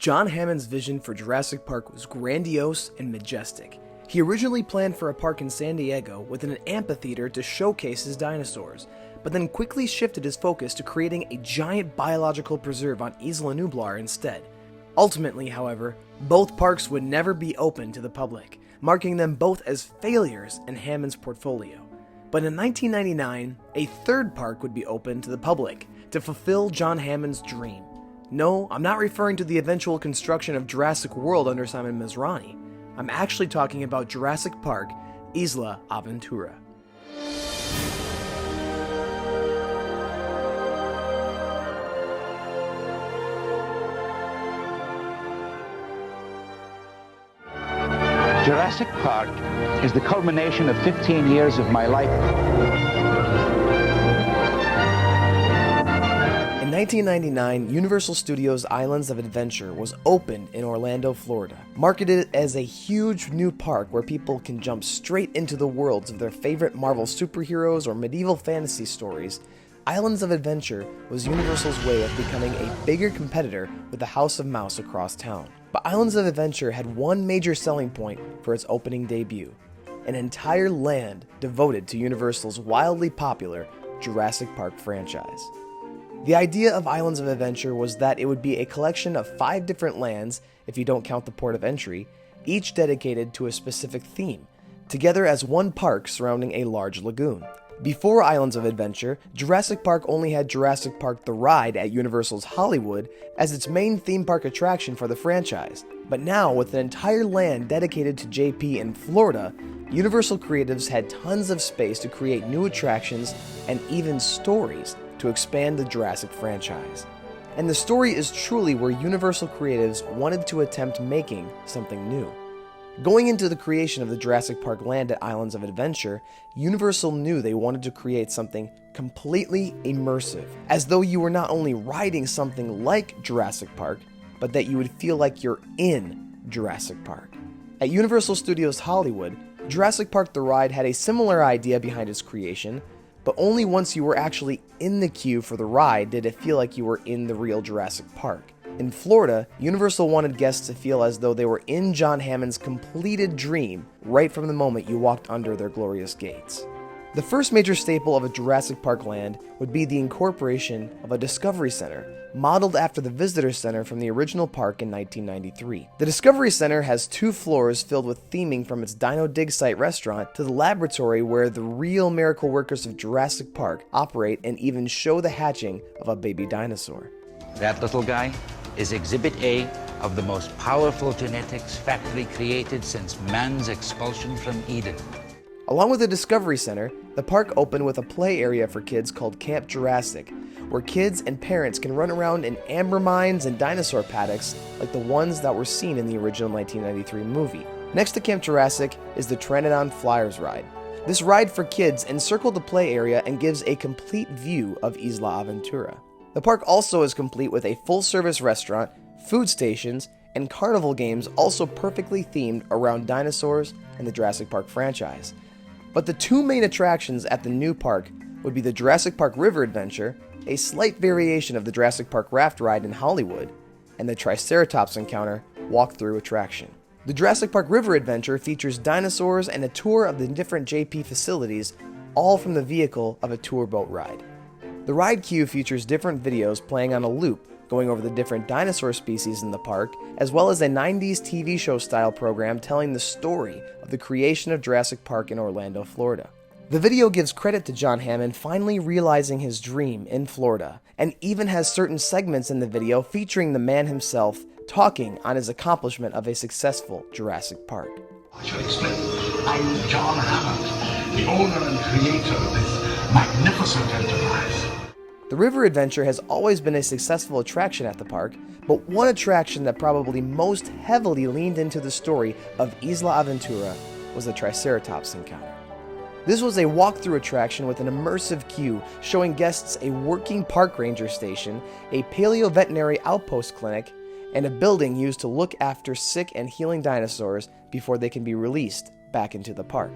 John Hammond's vision for Jurassic Park was grandiose and majestic. He originally planned for a park in San Diego with an amphitheater to showcase his dinosaurs, but then quickly shifted his focus to creating a giant biological preserve on Isla Nublar instead. Ultimately, however, both parks would never be open to the public, marking them both as failures in Hammond's portfolio. But in 1999, a third park would be open to the public to fulfill John Hammond's dream. No, I'm not referring to the eventual construction of Jurassic World under Simon Zrowny. I'm actually talking about Jurassic Park, Isla Aventura. Jurassic Park is the culmination of 15 years of my life. In 1999, Universal Studios Islands of Adventure was opened in Orlando, Florida. Marketed as a huge new park where people can jump straight into the worlds of their favorite Marvel superheroes or medieval fantasy stories, Islands of Adventure was Universal's way of becoming a bigger competitor with the House of Mouse across town. But Islands of Adventure had one major selling point for its opening debut: an entire land devoted to Universal's wildly popular Jurassic Park franchise. The idea of Islands of Adventure was that it would be a collection of 5 different lands, if you don't count the port of entry, each dedicated to a specific theme, together as one park surrounding a large lagoon. Before Islands of Adventure, Jurassic Park only had Jurassic Park the Ride at Universal's Hollywood as its main theme park attraction for the franchise. But now, with an entire land dedicated to JP in Florida, Universal creatives had tons of space to create new attractions and even stories to expand the Jurassic franchise. And the story is truly where Universal creatives wanted to attempt making something new. Going into the creation of the Jurassic Park land at Islands of Adventure, Universal knew they wanted to create something completely immersive, as though you were not only riding something like Jurassic Park, but that you would feel like you're in Jurassic Park. At Universal Studios Hollywood, Jurassic Park the Ride had a similar idea behind its creation, but only once you were actually in the queue for the ride did it feel like you were in the real Jurassic Park. In Florida, Universal wanted guests to feel as though they were in John Hammond's completed dream right from the moment you walked under their glorious gates. The first major staple of a Jurassic Park land would be the incorporation of a Discovery Center, modeled after the Visitor Center from the original park in 1993. The Discovery Center has 2 floors filled with theming from its Dino Dig Site restaurant to the laboratory where the real miracle workers of Jurassic Park operate and even show the hatching of a baby dinosaur. That little guy is Exhibit A of the most powerful genetics factory created since man's expulsion from Eden. Along with the Discovery Center, the park opened with a play area for kids called Camp Jurassic, where kids and parents can run around in amber mines and dinosaur paddocks like the ones that were seen in the original 1993 movie. Next to Camp Jurassic is the Pteranodon Flyers ride. This ride for kids encircled the play area and gives a complete view of Isla Aventura. The park also is complete with a full-service restaurant, food stations, and carnival games also perfectly themed around dinosaurs and the Jurassic Park franchise. But the 2 main attractions at the new park would be the Jurassic Park River Adventure, a slight variation of the Jurassic Park Raft ride in Hollywood, and the Triceratops Encounter walk-through attraction. The Jurassic Park River Adventure features dinosaurs and a tour of the different JP facilities, all from the vehicle of a tour boat ride. The ride queue features different videos playing on a loop, going over the different dinosaur species in the park, as well as a 90s TV show style program telling the story of the creation of Jurassic Park in Orlando, Florida. The video gives credit to John Hammond finally realizing his dream in Florida, and even has certain segments in the video featuring the man himself talking on his accomplishment of a successful Jurassic Park. I shall explain. I'm John Hammond, the owner and creator of this magnificent enterprise. The River Adventure has always been a successful attraction at the park, but one attraction that probably most heavily leaned into the story of Isla Aventura was the Triceratops Encounter. This was a walkthrough attraction with an immersive queue showing guests a working park ranger station, a paleo-veterinary outpost clinic, and a building used to look after sick and healing dinosaurs before they can be released back into the park.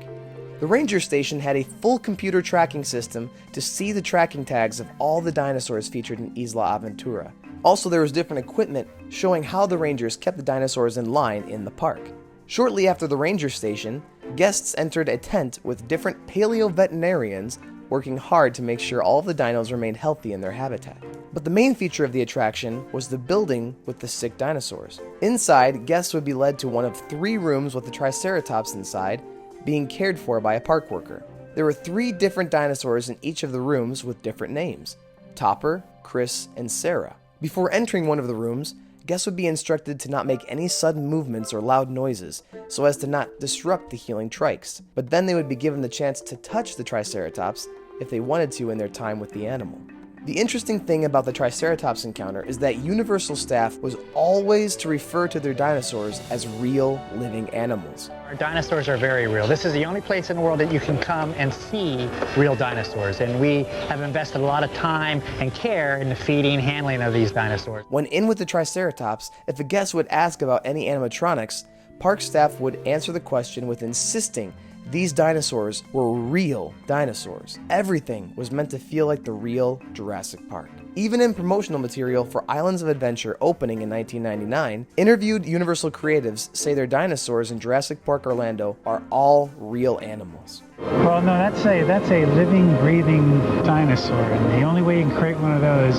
The ranger station had a full computer tracking system to see the tracking tags of all the dinosaurs featured in Isla Aventura. Also, there was different equipment showing how the rangers kept the dinosaurs in line in the park. Shortly after the ranger station, guests entered a tent with different paleo-veterinarians working hard to make sure all of the dinos remained healthy in their habitat. But the main feature of the attraction was the building with the sick dinosaurs. Inside, guests would be led to one of 3 rooms with the Triceratops inside, being cared for by a park worker. There were 3 different dinosaurs in each of the rooms with different names: Topper, Chris, and Sarah. Before entering one of the rooms, guests would be instructed to not make any sudden movements or loud noises so as to not disrupt the healing trikes. But then they would be given the chance to touch the Triceratops if they wanted to in their time with the animal. The interesting thing about the Triceratops encounter is that Universal staff was always to refer to their dinosaurs as real living animals. Our dinosaurs are very real. This is the only place in the world that you can come and see real dinosaurs, and we have invested a lot of time and care in the feeding, handling of these dinosaurs. When in with the Triceratops, if a guest would ask about any animatronics, park staff would answer the question with insisting these dinosaurs were real dinosaurs. Everything was meant to feel like the real Jurassic Park. Even in promotional material for Islands of Adventure opening in 1999, interviewed Universal creatives say their dinosaurs in Jurassic Park Orlando are all real animals. Well, no, that's a living, breathing dinosaur, and the only way you can create one of those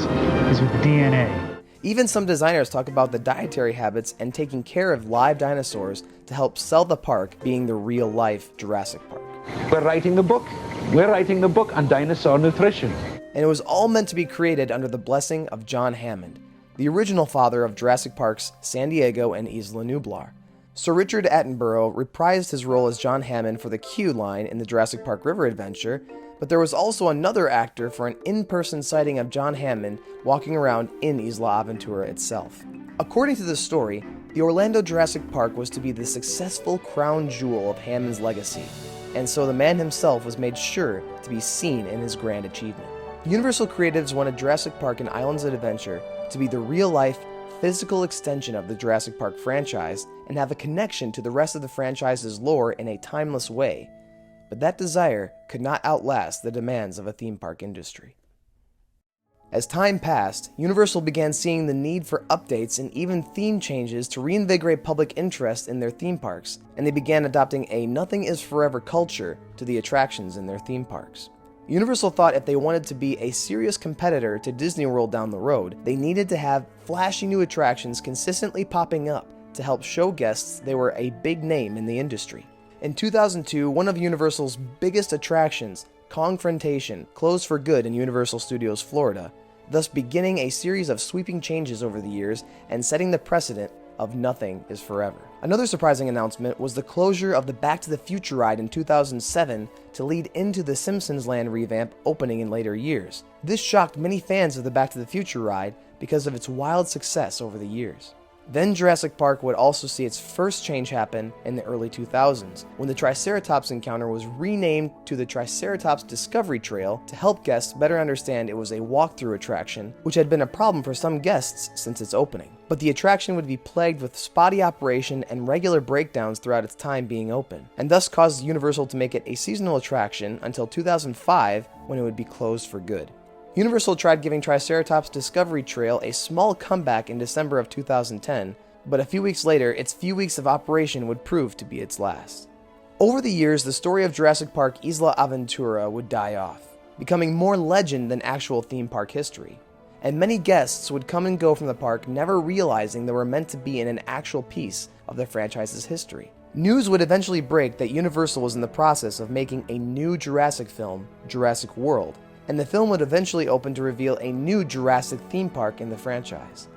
is with DNA. Even some designers talk about the dietary habits and taking care of live dinosaurs to help sell the park being the real-life Jurassic Park. We're writing the book. We're writing the book on dinosaur nutrition. And it was all meant to be created under the blessing of John Hammond, the original father of Jurassic Park's San Diego and Isla Nublar. Sir Richard Attenborough reprised his role as John Hammond for the Q line in the Jurassic Park River Adventure, but there was also another actor for an in-person sighting of John Hammond walking around in Isla Aventura itself. According to the story, the Orlando Jurassic Park was to be the successful crown jewel of Hammond's legacy, and so the man himself was made sure to be seen in his grand achievement. Universal creatives wanted Jurassic Park and Islands of Adventure to be the real-life, physical extension of the Jurassic Park franchise and have a connection to the rest of the franchise's lore in a timeless way. But that desire could not outlast the demands of a theme park industry. As time passed, Universal began seeing the need for updates and even theme changes to reinvigorate public interest in their theme parks, and they began adopting a nothing is forever culture to the attractions in their theme parks. Universal thought if they wanted to be a serious competitor to Disney World down the road, they needed to have flashy new attractions consistently popping up to help show guests they were a big name in the industry. In 2002, one of Universal's biggest attractions, Kongfrontation, closed for good in Universal Studios Florida, thus beginning a series of sweeping changes over the years and setting the precedent of nothing is forever. Another surprising announcement was the closure of the Back to the Future ride in 2007 to lead into the Simpsons Land revamp opening in later years. This shocked many fans of the Back to the Future ride because of its wild success over the years. Then Jurassic Park would also see its first change happen in the early 2000s, when the Triceratops encounter was renamed to the Triceratops Discovery Trail to help guests better understand it was a walkthrough attraction, which had been a problem for some guests since its opening. But the attraction would be plagued with spotty operation and regular breakdowns throughout its time being open, and thus caused Universal to make it a seasonal attraction until 2005, when it would be closed for good. Universal tried giving Triceratops Discovery Trail a small comeback in December of 2010, but a few weeks later, its few weeks of operation would prove to be its last. Over the years, the story of Jurassic Park Isla Aventura would die off, becoming more legend than actual theme park history, and many guests would come and go from the park never realizing they were meant to be in an actual piece of the franchise's history. News would eventually break that Universal was in the process of making a new Jurassic film, Jurassic World, and the film would eventually open to reveal a new Jurassic theme park in the franchise.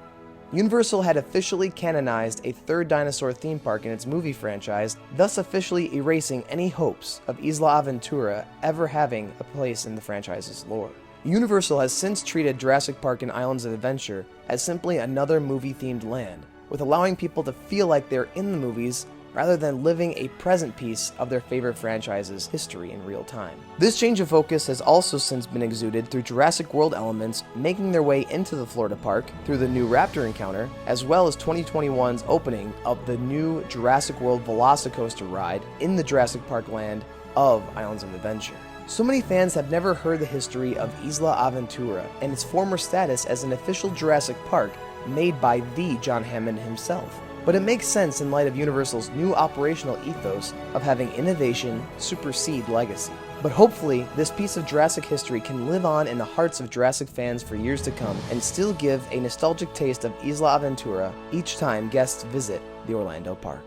Universal had officially canonized a third dinosaur theme park in its movie franchise, thus officially erasing any hopes of Isla Aventura ever having a place in the franchise's lore. Universal has since treated Jurassic Park and Islands of Adventure as simply another movie-themed land, with allowing people to feel like they're in the movies rather than living a present piece of their favorite franchise's history in real time. This change of focus has also since been exuded through Jurassic World elements making their way into the Florida park through the new Raptor encounter, as well as 2021's opening of the new Jurassic World Velocicoaster ride in the Jurassic Park land of Islands of Adventure. So many fans have never heard the history of Isla Aventura and its former status as an official Jurassic Park made by the John Hammond himself. But it makes sense in light of Universal's new operational ethos of having innovation supersede legacy. But hopefully, this piece of Jurassic history can live on in the hearts of Jurassic fans for years to come and still give a nostalgic taste of Isla Aventura each time guests visit the Orlando park.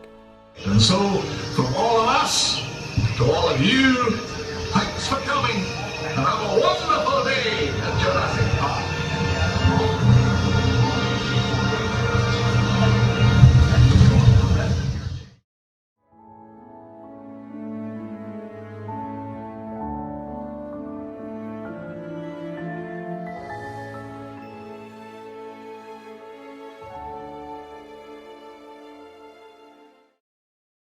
And so, from all of us to all of you, thanks for coming, and have a wonderful